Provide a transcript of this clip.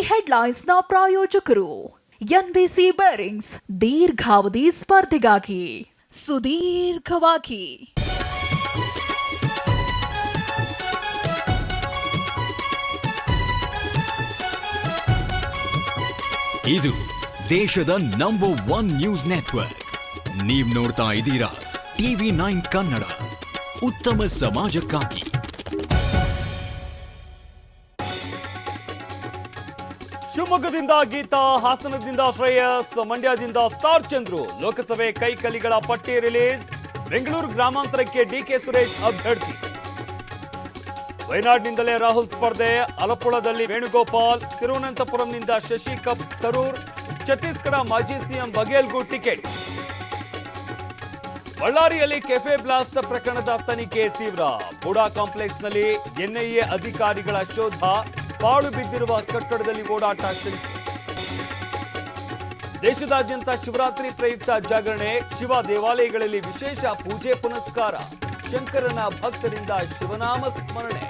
ಹೆಡ್ಲೈನ್ಸ್ನ ಪ್ರಾಯೋಜಕರು NBC bearings ದೀರ್ಘಾವಧಿ ಸ್ಪರ್ಧೆಗಾಗಿ ಸುದೀರ್ಘವಾಗಿ. ಇದು ದೇಶದ ನಂಬರ್ 1 ನ್ಯೂಸ್ ನೆಟ್ವರ್ಕ್. ನೀವು ನೋಡ್ತಾ ಇದ್ದೀರಾ TV9 ಕನ್ನಡ, ಉತ್ತಮ ಸಮಾಜಕ್ಕಾಗಿ. ಶಿವಮೊಗ್ಗದಿಂದ ಗೀತಾ, ಹಾಸನದಿಂದ ಶ್ರೇಯಸ್, ಮಂಡ್ಯದಿಂದ ಸ್ಟಾರ್ ಚಂದ್ರು. ಲೋಕಸಭೆ ಕೈಕಲಿಗಳ ಪಟ್ಟಿ ರಿಲೀಸ್. ಬೆಂಗಳೂರು ಗ್ರಾಮಾಂತರಕ್ಕೆ ಡಿಕೆ ಸುರೇಶ್ ಅಭ್ಯರ್ಥಿ. ವಯನಾಡಿನಿಂದಲೇ ರಾಹುಲ್ ಸ್ಪರ್ಧೆ. ಅಲಪ್ಪುಳದಲ್ಲಿ ವೇಣುಗೋಪಾಲ್. ತಿರುವನಂತಪುರಂನಿಂದ ಶಶಿಕಪ್ ತರೂರ್. ಛತ್ತೀಸ್ಗಢ ಮಾಜಿ ಸಿಎಂ ಬಘೇಲ್ಗೂ ಟಿಕೆಟ್. ಬಳ್ಳಾರಿಯಲ್ಲಿ ಕೆಫೆ ಬ್ಲಾಸ್ಟ್ ಪ್ರಕರಣದ ತನಿಖೆ ತೀವ್ರ. ಬುಡಾ ಕಾಂಪ್ಲೆಕ್ಸ್ನಲ್ಲಿ ಎನ್ಐಎ ಅಧಿಕಾರಿಗಳ ಶೋಧ. ಪಾಳು ಬಿದ್ದಿರುವ ಕಟ್ಟಡದಲ್ಲಿ ಓಡಾಟ ಶಂಕೆ. ದೇಶದಾದ್ಯಂತ ಶಿವರಾತ್ರಿ ಪ್ರಯುಕ್ತ ಜಾಗರಣೆ. ಶಿವ ದೇವಾಲಯಗಳಲ್ಲಿ ವಿಶೇಷ ಪೂಜೆ ಪುನಸ್ಕಾರ. ಶಂಕರನ ಭಕ್ತರಿಂದ ಶಿವನಾಮ ಸ್ಮರಣೆ.